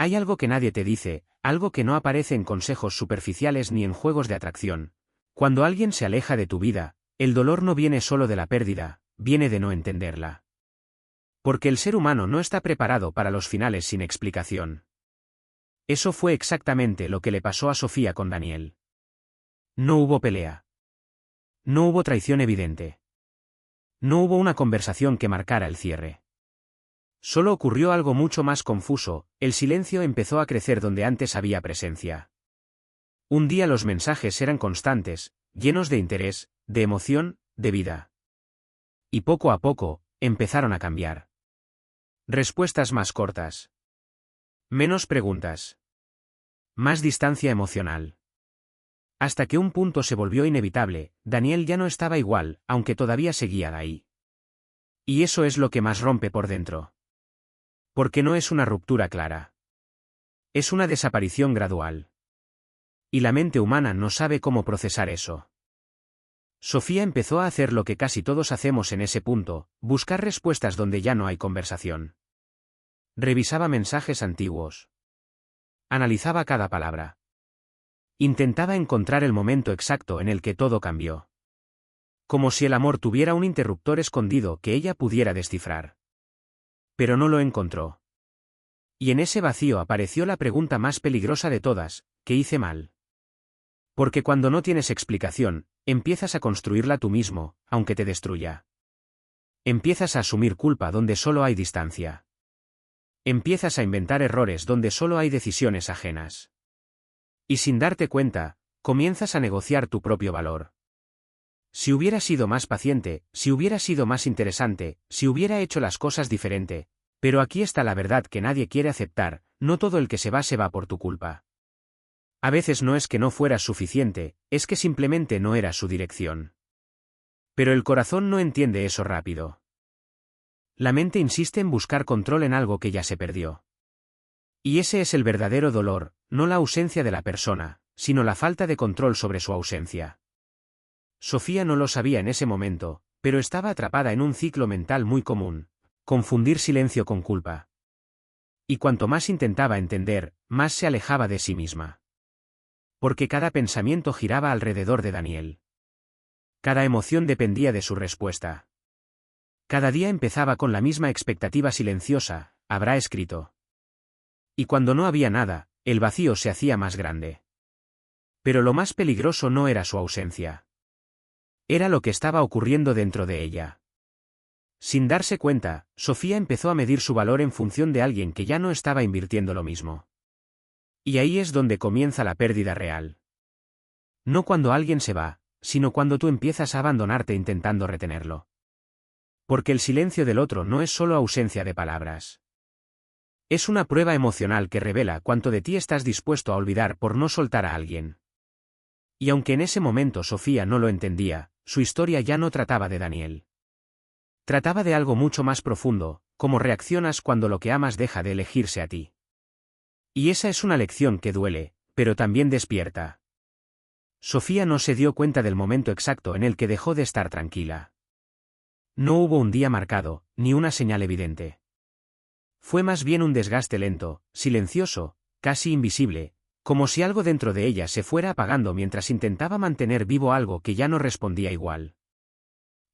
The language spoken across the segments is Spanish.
Hay algo que nadie te dice, algo que no aparece en consejos superficiales ni en juegos de atracción. Cuando alguien se aleja de tu vida, el dolor no viene solo de la pérdida, viene de no entenderla. Porque el ser humano no está preparado para los finales sin explicación. Eso fue exactamente lo que le pasó a Sofía con Daniel. No hubo pelea. No hubo traición evidente. No hubo una conversación que marcara el cierre. Solo ocurrió algo mucho más confuso, el silencio empezó a crecer donde antes había presencia. Un día los mensajes eran constantes, llenos de interés, de emoción, de vida. Y poco a poco, empezaron a cambiar. Respuestas más cortas. Menos preguntas. Más distancia emocional. Hasta que un punto se volvió inevitable, Daniel ya no estaba igual, aunque todavía seguía ahí. Y eso es lo que más rompe por dentro. Porque no es una ruptura clara. Es una desaparición gradual. Y la mente humana no sabe cómo procesar eso. Sofía empezó a hacer lo que casi todos hacemos en ese punto, buscar respuestas donde ya no hay conversación. Revisaba mensajes antiguos. Analizaba cada palabra. Intentaba encontrar el momento exacto en el que todo cambió. Como si el amor tuviera un interruptor escondido que ella pudiera descifrar. Pero no lo encontró. Y en ese vacío apareció la pregunta más peligrosa de todas: ¿qué hice mal? Porque cuando no tienes explicación, empiezas a construirla tú mismo, aunque te destruya. Empiezas a asumir culpa donde solo hay distancia. Empiezas a inventar errores donde solo hay decisiones ajenas. Y sin darte cuenta, comienzas a negociar tu propio valor. Si hubiera sido más paciente, si hubiera sido más interesante, si hubiera hecho las cosas diferente, pero aquí está la verdad que nadie quiere aceptar: no todo el que se va por tu culpa. A veces no es que no fueras suficiente, es que simplemente no era su dirección. Pero el corazón no entiende eso rápido. La mente insiste en buscar control en algo que ya se perdió. Y ese es el verdadero dolor, no la ausencia de la persona, sino la falta de control sobre su ausencia. Sofía no lo sabía en ese momento, pero estaba atrapada en un ciclo mental muy común: confundir silencio con culpa. Y cuanto más intentaba entender, más se alejaba de sí misma. Porque cada pensamiento giraba alrededor de Daniel. Cada emoción dependía de su respuesta. Cada día empezaba con la misma expectativa silenciosa: habrá escrito. Y cuando no había nada, el vacío se hacía más grande. Pero lo más peligroso no era su ausencia. Era lo que estaba ocurriendo dentro de ella. Sin darse cuenta, Sofía empezó a medir su valor en función de alguien que ya no estaba invirtiendo lo mismo. Y ahí es donde comienza la pérdida real. No cuando alguien se va, sino cuando tú empiezas a abandonarte intentando retenerlo. Porque el silencio del otro no es solo ausencia de palabras. Es una prueba emocional que revela cuánto de ti estás dispuesto a olvidar por no soltar a alguien. Y aunque en ese momento Sofía no lo entendía, su historia ya no trataba de Daniel. Trataba de algo mucho más profundo: cómo reaccionas cuando lo que amas deja de elegirse a ti. Y esa es una lección que duele, pero también despierta. Sofía no se dio cuenta del momento exacto en el que dejó de estar tranquila. No hubo un día marcado, ni una señal evidente. Fue más bien un desgaste lento, silencioso, casi invisible, como si algo dentro de ella se fuera apagando mientras intentaba mantener vivo algo que ya no respondía igual.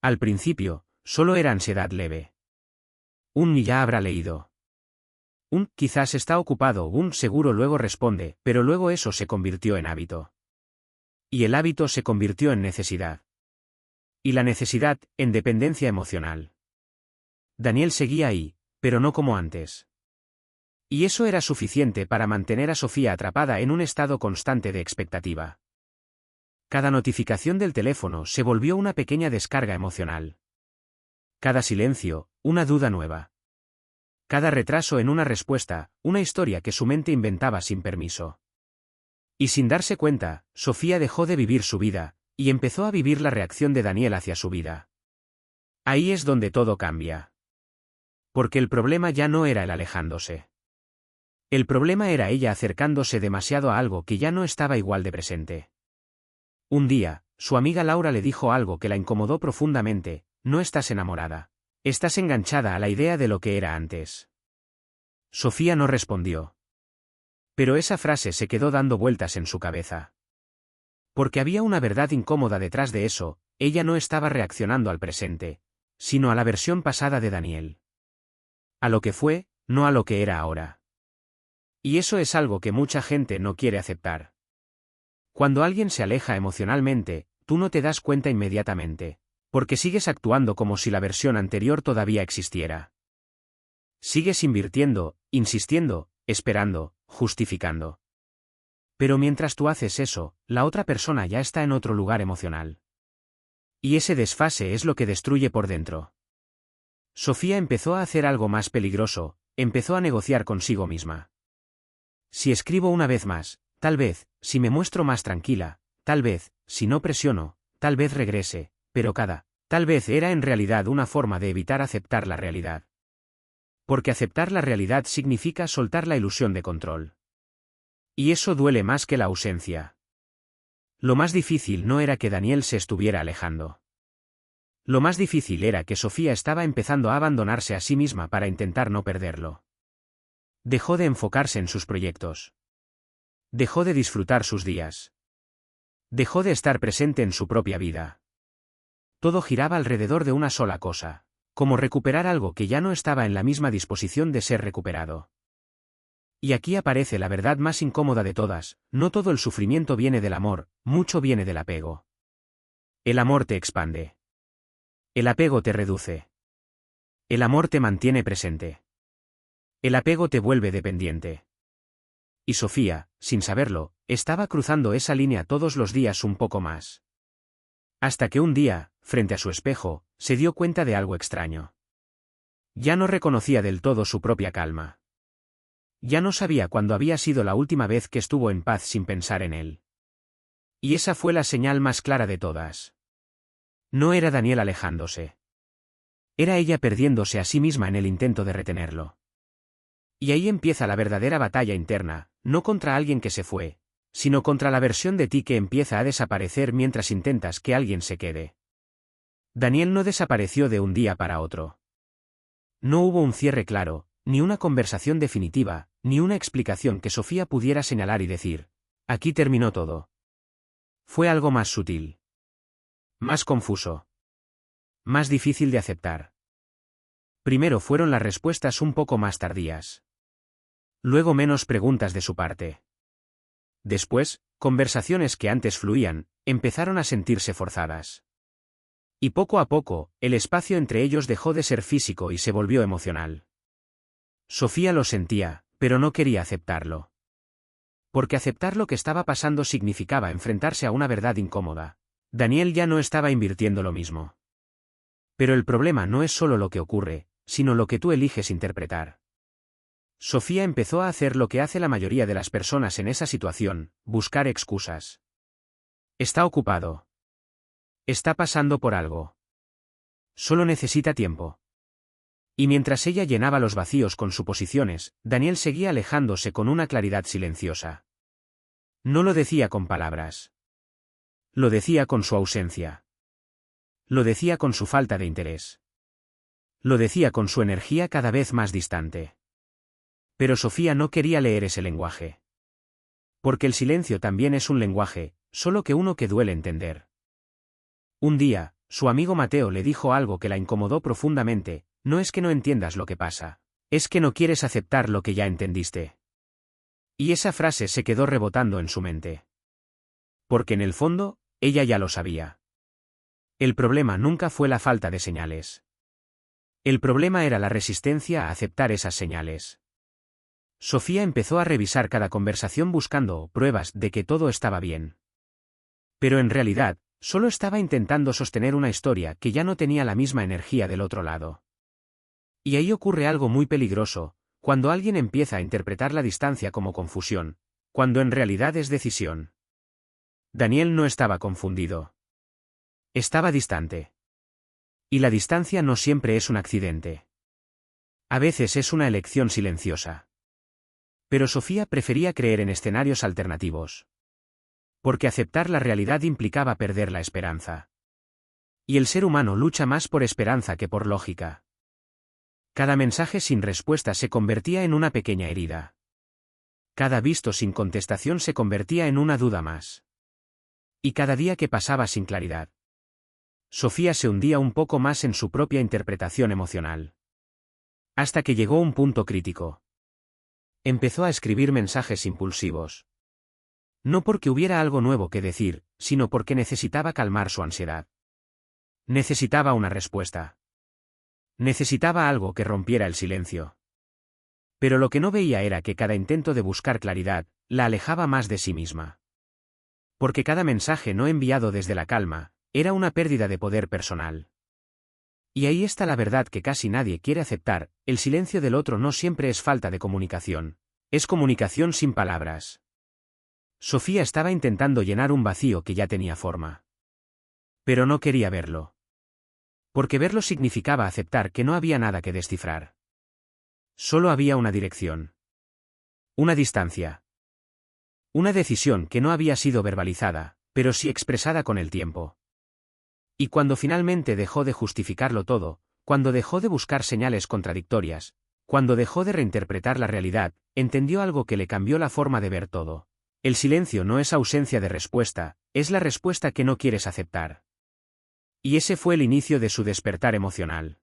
Al principio, solo era ansiedad leve. Un ni ya habrá leído. Un quizás está ocupado, un seguro luego responde, pero luego eso se convirtió en hábito. Y el hábito se convirtió en necesidad. Y la necesidad, en dependencia emocional. Daniel seguía ahí, pero no como antes. Y eso era suficiente para mantener a Sofía atrapada en un estado constante de expectativa. Cada notificación del teléfono se volvió una pequeña descarga emocional. Cada silencio, una duda nueva. Cada retraso en una respuesta, una historia que su mente inventaba sin permiso. Y sin darse cuenta, Sofía dejó de vivir su vida, y empezó a vivir la reacción de Daniel hacia su vida. Ahí es donde todo cambia. Porque el problema ya no era el alejándose. El problema era ella acercándose demasiado a algo que ya no estaba igual de presente. Un día, su amiga Laura le dijo algo que la incomodó profundamente: no estás enamorada. Estás enganchada a la idea de lo que era antes. Sofía no respondió. Pero esa frase se quedó dando vueltas en su cabeza. Porque había una verdad incómoda detrás de eso, ella no estaba reaccionando al presente, sino a la versión pasada de Daniel. A lo que fue, no a lo que era ahora. Y eso es algo que mucha gente no quiere aceptar. Cuando alguien se aleja emocionalmente, tú no te das cuenta inmediatamente, porque sigues actuando como si la versión anterior todavía existiera. Sigues invirtiendo, insistiendo, esperando, justificando. Pero mientras tú haces eso, la otra persona ya está en otro lugar emocional. Y ese desfase es lo que destruye por dentro. Sofía empezó a hacer algo más peligroso, empezó a negociar consigo misma. Si escribo una vez más, tal vez, si me muestro más tranquila, tal vez, si no presiono, tal vez regrese, pero tal vez era en realidad una forma de evitar aceptar la realidad. Porque aceptar la realidad significa soltar la ilusión de control. Y eso duele más que la ausencia. Lo más difícil no era que Daniel se estuviera alejando. Lo más difícil era que Sofía estaba empezando a abandonarse a sí misma para intentar no perderlo. Dejó de enfocarse en sus proyectos. Dejó de disfrutar sus días. Dejó de estar presente en su propia vida. Todo giraba alrededor de una sola cosa, como recuperar algo que ya no estaba en la misma disposición de ser recuperado. Y aquí aparece la verdad más incómoda de todas, no todo el sufrimiento viene del amor, mucho viene del apego. El amor te expande. El apego te reduce. El amor te mantiene presente. El apego te vuelve dependiente. Y Sofía, sin saberlo, estaba cruzando esa línea todos los días un poco más. Hasta que un día, frente a su espejo, se dio cuenta de algo extraño. Ya no reconocía del todo su propia calma. Ya no sabía cuándo había sido la última vez que estuvo en paz sin pensar en él. Y esa fue la señal más clara de todas. No era Daniel alejándose. Era ella perdiéndose a sí misma en el intento de retenerlo. Y ahí empieza la verdadera batalla interna, no contra alguien que se fue, sino contra la versión de ti que empieza a desaparecer mientras intentas que alguien se quede. Daniel no desapareció de un día para otro. No hubo un cierre claro, ni una conversación definitiva, ni una explicación que Sofía pudiera señalar y decir, aquí terminó todo. Fue algo más sutil. Más confuso. Más difícil de aceptar. Primero fueron las respuestas un poco más tardías. Luego menos preguntas de su parte. Después, conversaciones que antes fluían, empezaron a sentirse forzadas. Y poco a poco, el espacio entre ellos dejó de ser físico y se volvió emocional. Sofía lo sentía, pero no quería aceptarlo. Porque aceptar lo que estaba pasando significaba enfrentarse a una verdad incómoda. Daniel ya no estaba invirtiendo lo mismo. Pero el problema no es solo lo que ocurre, sino lo que tú eliges interpretar. Sofía empezó a hacer lo que hace la mayoría de las personas en esa situación, buscar excusas. Está ocupado. Está pasando por algo. Solo necesita tiempo. Y mientras ella llenaba los vacíos con suposiciones, Daniel seguía alejándose con una claridad silenciosa. No lo decía con palabras. Lo decía con su ausencia. Lo decía con su falta de interés. Lo decía con su energía cada vez más distante. Pero Sofía no quería leer ese lenguaje. Porque el silencio también es un lenguaje, solo que uno que duele entender. Un día, su amigo Mateo le dijo algo que la incomodó profundamente, no es que no entiendas lo que pasa, es que no quieres aceptar lo que ya entendiste. Y esa frase se quedó rebotando en su mente. Porque en el fondo, ella ya lo sabía. El problema nunca fue la falta de señales. El problema era la resistencia a aceptar esas señales. Sofía empezó a revisar cada conversación buscando pruebas de que todo estaba bien. Pero en realidad, solo estaba intentando sostener una historia que ya no tenía la misma energía del otro lado. Y ahí ocurre algo muy peligroso, cuando alguien empieza a interpretar la distancia como confusión, cuando en realidad es decisión. Daniel no estaba confundido. Estaba distante. Y la distancia no siempre es un accidente. A veces es una elección silenciosa. Pero Sofía prefería creer en escenarios alternativos. Porque aceptar la realidad implicaba perder la esperanza. Y el ser humano lucha más por esperanza que por lógica. Cada mensaje sin respuesta se convertía en una pequeña herida. Cada visto sin contestación se convertía en una duda más. Y cada día que pasaba sin claridad, Sofía se hundía un poco más en su propia interpretación emocional. Hasta que llegó un punto crítico. Empezó a escribir mensajes impulsivos. No porque hubiera algo nuevo que decir, sino porque necesitaba calmar su ansiedad. Necesitaba una respuesta. Necesitaba algo que rompiera el silencio. Pero lo que no veía era que cada intento de buscar claridad la alejaba más de sí misma. Porque cada mensaje no enviado desde la calma era una pérdida de poder personal. Y ahí está la verdad que casi nadie quiere aceptar: el silencio del otro no siempre es falta de comunicación, es comunicación sin palabras. Sofía estaba intentando llenar un vacío que ya tenía forma. Pero no quería verlo. Porque verlo significaba aceptar que no había nada que descifrar. Solo había una dirección. Una distancia. Una decisión que no había sido verbalizada, pero sí expresada con el tiempo. Y cuando finalmente dejó de justificarlo todo, cuando dejó de buscar señales contradictorias, cuando dejó de reinterpretar la realidad, entendió algo que le cambió la forma de ver todo. El silencio no es ausencia de respuesta, es la respuesta que no quieres aceptar. Y ese fue el inicio de su despertar emocional.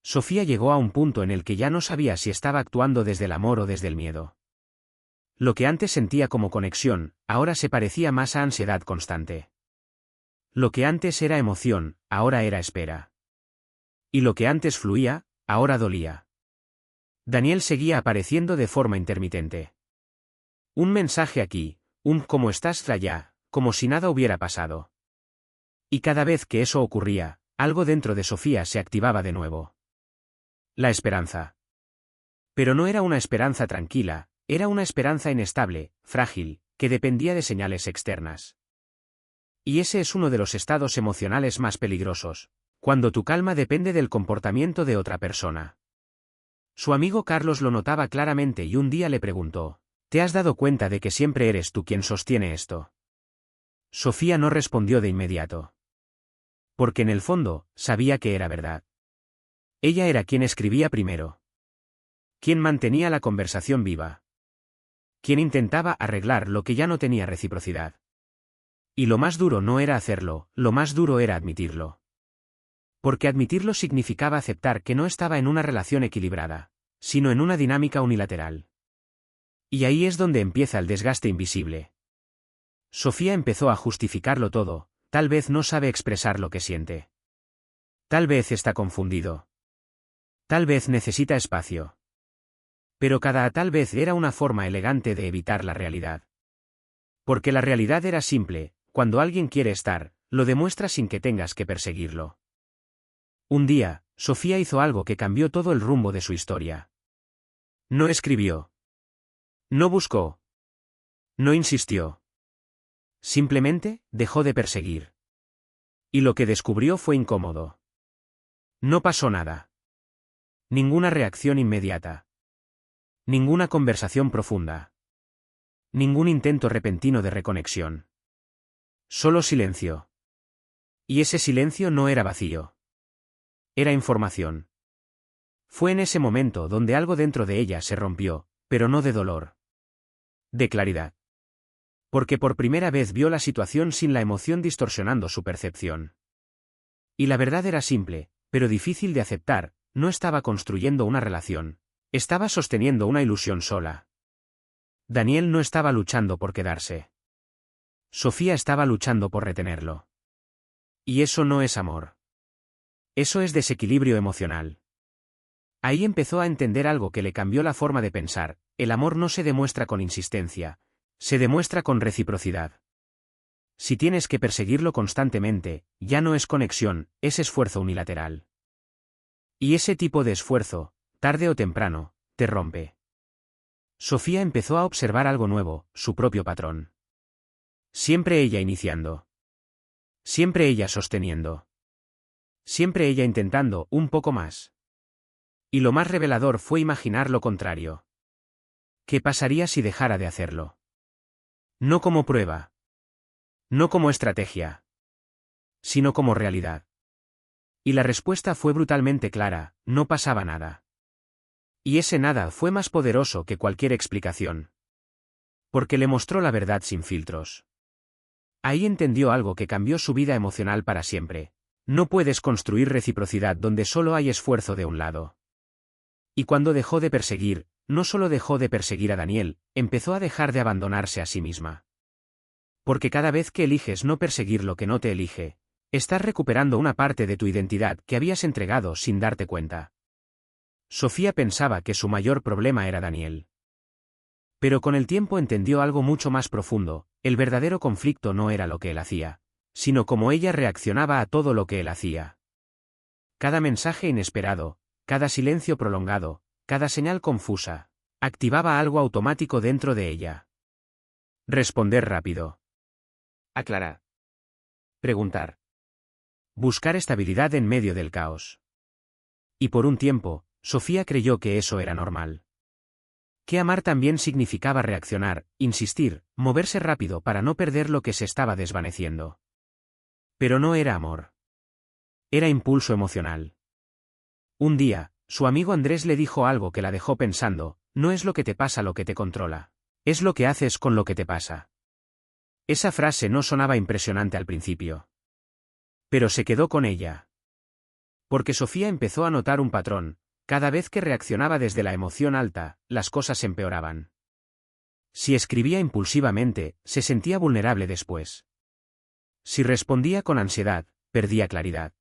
Sofía llegó a un punto en el que ya no sabía si estaba actuando desde el amor o desde el miedo. Lo que antes sentía como conexión, ahora se parecía más a ansiedad constante. Lo que antes era emoción, ahora era espera. Y lo que antes fluía, ahora dolía. Daniel seguía apareciendo de forma intermitente. Un mensaje aquí, un ¿cómo estás allá?, como si nada hubiera pasado. Y cada vez que eso ocurría, algo dentro de Sofía se activaba de nuevo. La esperanza. Pero no era una esperanza tranquila, era una esperanza inestable, frágil, que dependía de señales externas. Y ese es uno de los estados emocionales más peligrosos, cuando tu calma depende del comportamiento de otra persona. Su amigo Carlos lo notaba claramente y un día le preguntó: ¿te has dado cuenta de que siempre eres tú quien sostiene esto? Sofía no respondió de inmediato. Porque en el fondo, sabía que era verdad. Ella era quien escribía primero. Quien mantenía la conversación viva. Quien intentaba arreglar lo que ya no tenía reciprocidad. Y lo más duro no era hacerlo, lo más duro era admitirlo. Porque admitirlo significaba aceptar que no estaba en una relación equilibrada, sino en una dinámica unilateral. Y ahí es donde empieza el desgaste invisible. Sofía empezó a justificarlo todo: tal vez no sabe expresar lo que siente. Tal vez está confundido. Tal vez necesita espacio. Pero cada tal vez era una forma elegante de evitar la realidad. Porque la realidad era simple: cuando alguien quiere estar, lo demuestra sin que tengas que perseguirlo. Un día, Sofía hizo algo que cambió todo el rumbo de su historia. No escribió. No buscó. No insistió. Simplemente, dejó de perseguir. Y lo que descubrió fue incómodo. No pasó nada. Ninguna reacción inmediata. Ninguna conversación profunda. Ningún intento repentino de reconexión. Solo silencio. Y ese silencio no era vacío. Era información. Fue en ese momento donde algo dentro de ella se rompió, pero no de dolor. De claridad. Porque por primera vez vio la situación sin la emoción distorsionando su percepción. Y la verdad era simple, pero difícil de aceptar: no estaba construyendo una relación. Estaba sosteniendo una ilusión sola. Daniel no estaba luchando por quedarse. Sofía estaba luchando por retenerlo. Y eso no es amor. Eso es desequilibrio emocional. Ahí empezó a entender algo que le cambió la forma de pensar: el amor no se demuestra con insistencia, se demuestra con reciprocidad. Si tienes que perseguirlo constantemente, ya no es conexión, es esfuerzo unilateral. Y ese tipo de esfuerzo, tarde o temprano, te rompe. Sofía empezó a observar algo nuevo: su propio patrón. Siempre ella iniciando. Siempre ella sosteniendo. Siempre ella intentando un poco más. Y lo más revelador fue imaginar lo contrario. ¿Qué pasaría si dejara de hacerlo? No como prueba. No como estrategia. Sino como realidad. Y la respuesta fue brutalmente clara: no pasaba nada. Y ese nada fue más poderoso que cualquier explicación. Porque le mostró la verdad sin filtros. Ahí entendió algo que cambió su vida emocional para siempre. No puedes construir reciprocidad donde solo hay esfuerzo de un lado. Y cuando dejó de perseguir, no solo dejó de perseguir a Daniel, empezó a dejar de abandonarse a sí misma. Porque cada vez que eliges no perseguir lo que no te elige, estás recuperando una parte de tu identidad que habías entregado sin darte cuenta. Sofía pensaba que su mayor problema era Daniel. Pero con el tiempo entendió algo mucho más profundo: el verdadero conflicto no era lo que él hacía, sino cómo ella reaccionaba a todo lo que él hacía. Cada mensaje inesperado, cada silencio prolongado, cada señal confusa, activaba algo automático dentro de ella. Responder rápido. Aclarar. Preguntar. Buscar estabilidad en medio del caos. Y por un tiempo, Sofía creyó que eso era normal. Que amar también significaba reaccionar, insistir, moverse rápido para no perder lo que se estaba desvaneciendo. Pero no era amor. Era impulso emocional. Un día, su amigo Andrés le dijo algo que la dejó pensando: no es lo que te pasa lo que te controla, es lo que haces con lo que te pasa. Esa frase no sonaba impresionante al principio. Pero se quedó con ella. Porque Sofía empezó a notar un patrón: cada vez que reaccionaba desde la emoción alta, las cosas empeoraban. Si escribía impulsivamente, se sentía vulnerable después. Si respondía con ansiedad, perdía claridad.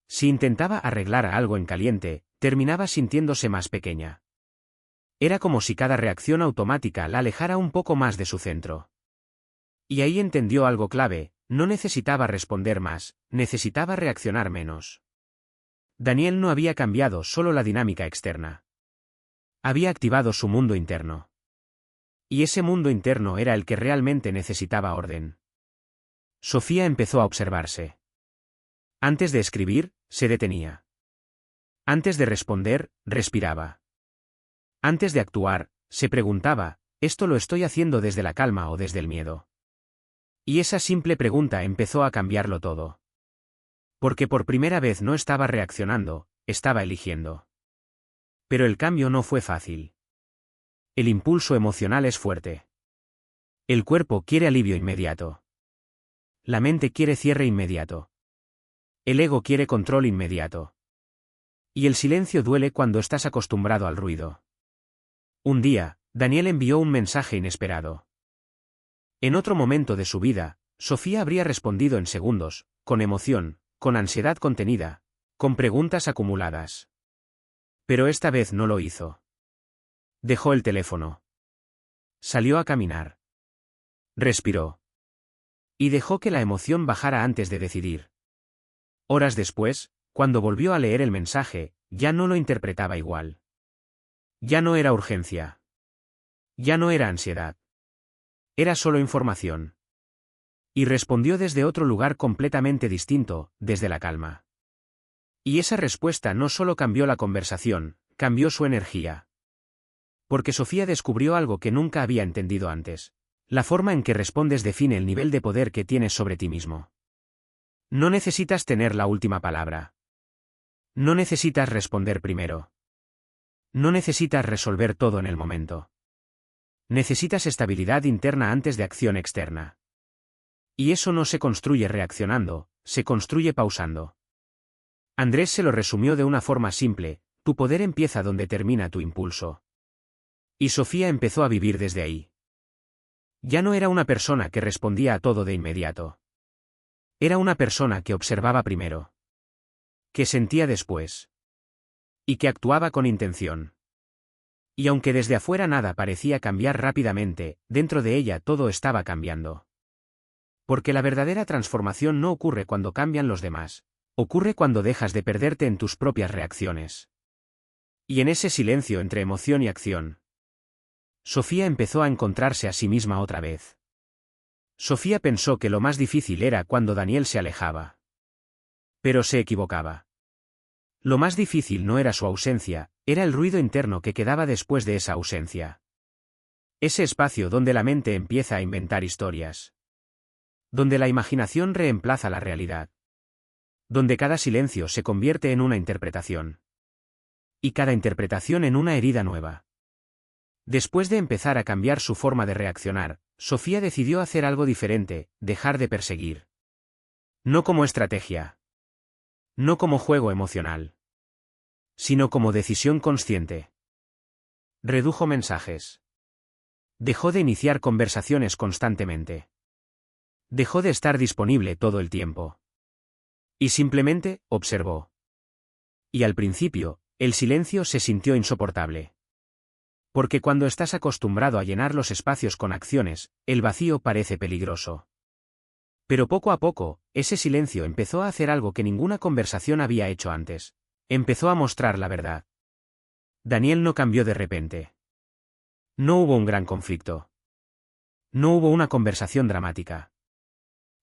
Si intentaba arreglar algo en caliente, terminaba sintiéndose más pequeña. Era como si cada reacción automática la alejara un poco más de su centro. Y ahí entendió algo clave: no necesitaba responder más, necesitaba reaccionar menos. Daniel no había cambiado solo la dinámica externa. Había activado su mundo interno. Y ese mundo interno era el que realmente necesitaba orden. Sofía empezó a observarse. Antes de escribir, se detenía. Antes de responder, respiraba. Antes de actuar, se preguntaba: ¿esto lo estoy haciendo desde la calma o desde el miedo? Y esa simple pregunta empezó a cambiarlo todo. Porque por primera vez no estaba reaccionando, estaba eligiendo. Pero el cambio no fue fácil. El impulso emocional es fuerte. El cuerpo quiere alivio inmediato. La mente quiere cierre inmediato. El ego quiere control inmediato. Y el silencio duele cuando estás acostumbrado al ruido. Un día, Daniel envió un mensaje inesperado. En otro momento de su vida, Sofía habría respondido en segundos, con emoción, con ansiedad contenida, con preguntas acumuladas. Pero esta vez no lo hizo. Dejó el teléfono. Salió a caminar. Respiró. Y dejó que la emoción bajara antes de decidir. Horas después, cuando volvió a leer el mensaje, ya no lo interpretaba igual. Ya no era urgencia. Ya no era ansiedad. Era solo información. Y respondió desde otro lugar completamente distinto, desde la calma. Y esa respuesta no solo cambió la conversación, cambió su energía. Porque Sofía descubrió algo que nunca había entendido antes: la forma en que respondes define el nivel de poder que tienes sobre ti mismo. No necesitas tener la última palabra. No necesitas responder primero. No necesitas resolver todo en el momento. Necesitas estabilidad interna antes de acción externa. Y eso no se construye reaccionando, se construye pausando. Andrés se lo resumió de una forma simple: tu poder empieza donde termina tu impulso. Y Sofía empezó a vivir desde ahí. Ya no era una persona que respondía a todo de inmediato. Era una persona que observaba primero. Que sentía después. Y que actuaba con intención. Y aunque desde afuera nada parecía cambiar rápidamente, dentro de ella todo estaba cambiando. Porque la verdadera transformación no ocurre cuando cambian los demás, ocurre cuando dejas de perderte en tus propias reacciones. Y en ese silencio entre emoción y acción, Sofía empezó a encontrarse a sí misma otra vez. Sofía pensó que lo más difícil era cuando Daniel se alejaba. Pero se equivocaba. Lo más difícil no era su ausencia, era el ruido interno que quedaba después de esa ausencia. Ese espacio donde la mente empieza a inventar historias. Donde la imaginación reemplaza la realidad. Donde cada silencio se convierte en una interpretación. Y cada interpretación en una herida nueva. Después de empezar a cambiar su forma de reaccionar, Sofía decidió hacer algo diferente, dejar de perseguir. No como estrategia. No como juego emocional. Sino como decisión consciente. Redujo mensajes. Dejó de iniciar conversaciones constantemente. Dejó de estar disponible todo el tiempo. Y simplemente, observó. Y al principio, el silencio se sintió insoportable. Porque cuando estás acostumbrado a llenar los espacios con acciones, el vacío parece peligroso. Pero poco a poco, ese silencio empezó a hacer algo que ninguna conversación había hecho antes. Empezó a mostrar la verdad. Daniel no cambió de repente. No hubo un gran conflicto. No hubo una conversación dramática.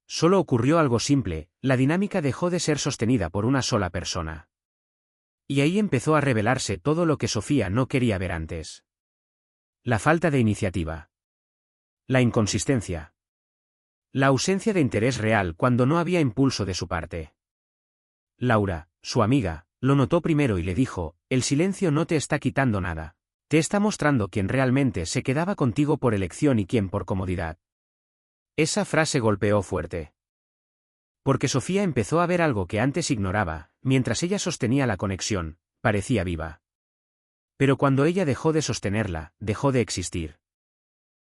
Solo ocurrió algo simple, la dinámica dejó de ser sostenida por una sola persona. Y ahí empezó a revelarse todo lo que Sofía no quería ver antes. La falta de iniciativa. La inconsistencia. La ausencia de interés real cuando no había impulso de su parte. Laura, su amiga, lo notó primero y le dijo, el silencio no te está quitando nada. Te está mostrando quién realmente se quedaba contigo por elección y quién por comodidad. Esa frase golpeó fuerte. Porque Sofía empezó a ver algo que antes ignoraba, mientras ella sostenía la conexión, parecía viva. Pero cuando ella dejó de sostenerla, dejó de existir.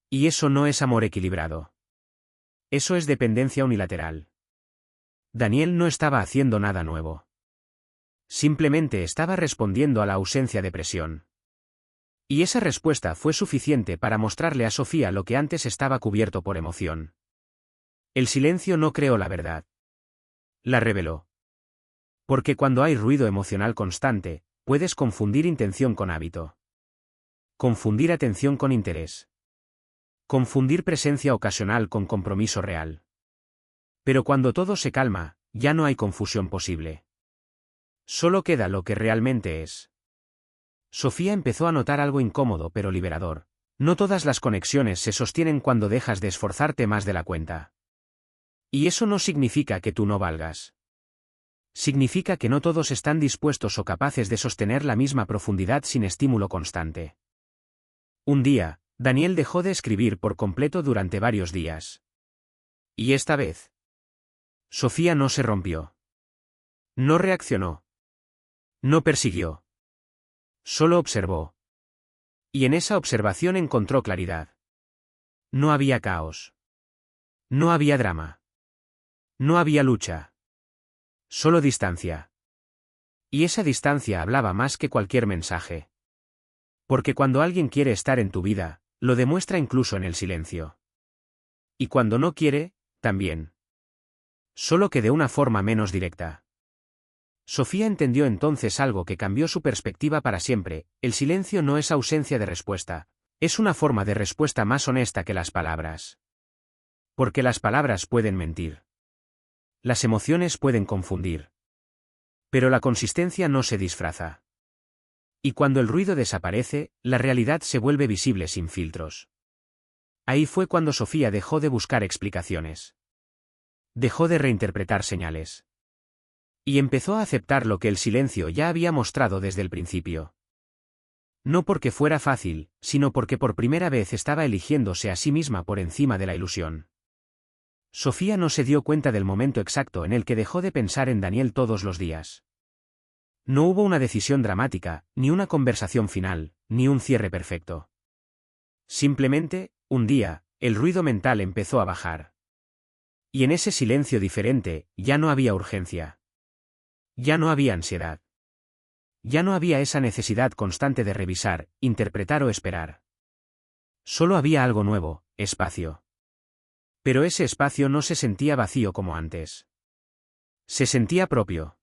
Y eso no es amor equilibrado. Eso es dependencia unilateral. Daniel no estaba haciendo nada nuevo. Simplemente estaba respondiendo a la ausencia de presión. Y esa respuesta fue suficiente para mostrarle a Sofía lo que antes estaba cubierto por emoción. El silencio no creó la verdad. La reveló. Porque cuando hay ruido emocional constante, puedes confundir intención con hábito. Confundir atención con interés. Confundir presencia ocasional con compromiso real. Pero cuando todo se calma, ya no hay confusión posible. Solo queda lo que realmente es. Sofía empezó a notar algo incómodo pero liberador. No todas las conexiones se sostienen cuando dejas de esforzarte más de la cuenta. Y eso no significa que tú no valgas. Significa que no todos están dispuestos o capaces de sostener la misma profundidad sin estímulo constante. Un día, Daniel dejó de escribir por completo durante varios días. Y esta vez, Sofía no se rompió. No reaccionó. No persiguió. Solo observó. Y en esa observación encontró claridad. No había caos. No había drama. No había lucha. Solo distancia. Y esa distancia hablaba más que cualquier mensaje. Porque cuando alguien quiere estar en tu vida, lo demuestra incluso en el silencio. Y cuando no quiere, también. Solo que de una forma menos directa. Sofía entendió entonces algo que cambió su perspectiva para siempre: el silencio no es ausencia de respuesta, es una forma de respuesta más honesta que las palabras. Porque las palabras pueden mentir. Las emociones pueden confundir. Pero la consistencia no se disfraza. Y cuando el ruido desaparece, la realidad se vuelve visible sin filtros. Ahí fue cuando Sofía dejó de buscar explicaciones. Dejó de reinterpretar señales. Y empezó a aceptar lo que el silencio ya había mostrado desde el principio. No porque fuera fácil, sino porque por primera vez estaba eligiéndose a sí misma por encima de la ilusión. Sofía no se dio cuenta del momento exacto en el que dejó de pensar en Daniel todos los días. No hubo una decisión dramática, ni una conversación final, ni un cierre perfecto. Simplemente, un día, el ruido mental empezó a bajar. Y en ese silencio diferente, ya no había urgencia. Ya no había ansiedad. Ya no había esa necesidad constante de revisar, interpretar o esperar. Solo había algo nuevo: espacio. Pero ese espacio no se sentía vacío como antes. Se sentía propio.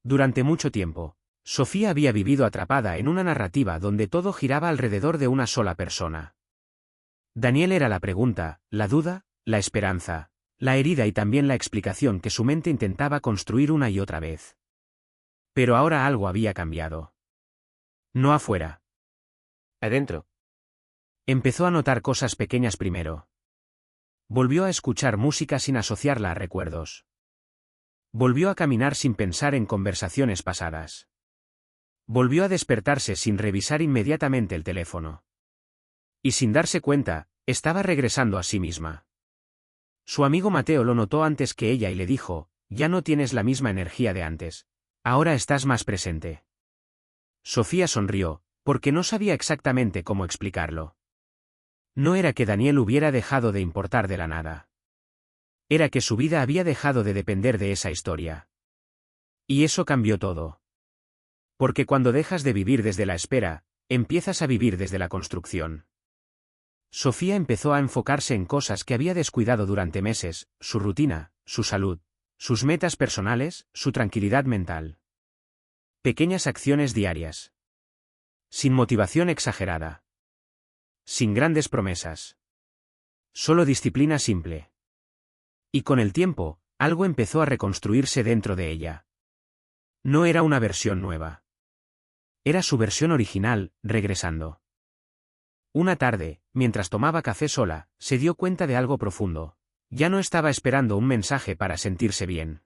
Durante mucho tiempo, Sofía había vivido atrapada en una narrativa donde todo giraba alrededor de una sola persona. Daniel era la pregunta, la duda, la esperanza, la herida y también la explicación que su mente intentaba construir una y otra vez. Pero ahora algo había cambiado. No afuera. Adentro. Empezó a notar cosas pequeñas primero. Volvió a escuchar música sin asociarla a recuerdos. Volvió a caminar sin pensar en conversaciones pasadas. Volvió a despertarse sin revisar inmediatamente el teléfono. Y sin darse cuenta, estaba regresando a sí misma. Su amigo Mateo lo notó antes que ella y le dijo, ya no tienes la misma energía de antes. Ahora estás más presente. Sofía sonrió, porque no sabía exactamente cómo explicarlo. No era que Daniel hubiera dejado de importar de la nada. Era que su vida había dejado de depender de esa historia. Y eso cambió todo. Porque cuando dejas de vivir desde la espera, empiezas a vivir desde la construcción. Sofía empezó a enfocarse en cosas que había descuidado durante meses, su rutina, su salud, sus metas personales, su tranquilidad mental. Pequeñas acciones diarias. Sin motivación exagerada. Sin grandes promesas. Solo disciplina simple. Y con el tiempo, algo empezó a reconstruirse dentro de ella. No era una versión nueva. Era su versión original, regresando. Una tarde, mientras tomaba café sola, se dio cuenta de algo profundo. Ya no estaba esperando un mensaje para sentirse bien.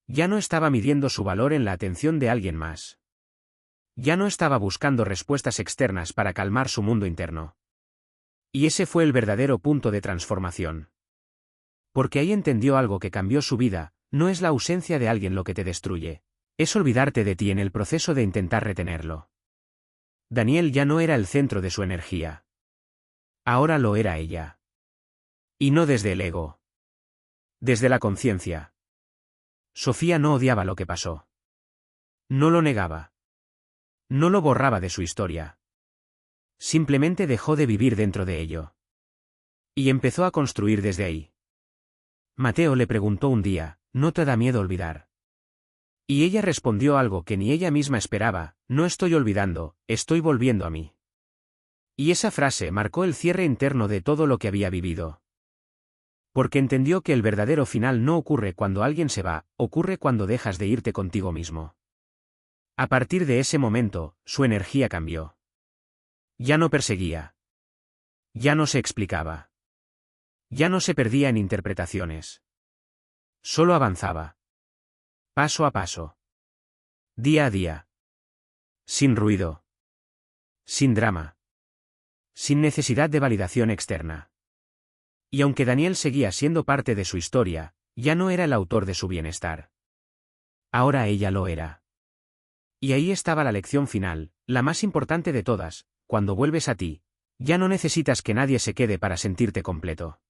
Ya no estaba midiendo su valor en la atención de alguien más. Ya no estaba buscando respuestas externas para calmar su mundo interno. Y ese fue el verdadero punto de transformación. Porque ahí entendió algo que cambió su vida, no es la ausencia de alguien lo que te destruye. Es olvidarte de ti en el proceso de intentar retenerlo. Daniel ya no era el centro de su energía. Ahora lo era ella. Y no desde el ego. Desde la conciencia. Sofía no odiaba lo que pasó. No lo negaba. No lo borraba de su historia. Simplemente dejó de vivir dentro de ello. Y empezó a construir desde ahí. Mateo le preguntó un día, ¿no te da miedo olvidar? Y ella respondió algo que ni ella misma esperaba, no estoy olvidando, estoy volviendo a mí. Y esa frase marcó el cierre interno de todo lo que había vivido. Porque entendió que el verdadero final no ocurre cuando alguien se va, ocurre cuando dejas de irte contigo mismo. A partir de ese momento, su energía cambió. Ya no perseguía. Ya no se explicaba. Ya no se perdía en interpretaciones. Solo avanzaba. Paso a paso. Día a día. Sin ruido. Sin drama. Sin necesidad de validación externa. Y aunque Daniel seguía siendo parte de su historia, ya no era el autor de su bienestar. Ahora ella lo era. Y ahí estaba la lección final, la más importante de todas, cuando vuelves a ti, ya no necesitas que nadie se quede para sentirte completo.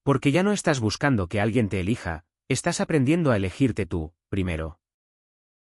Porque ya no estás buscando que alguien te elija, estás aprendiendo a elegirte tú, primero.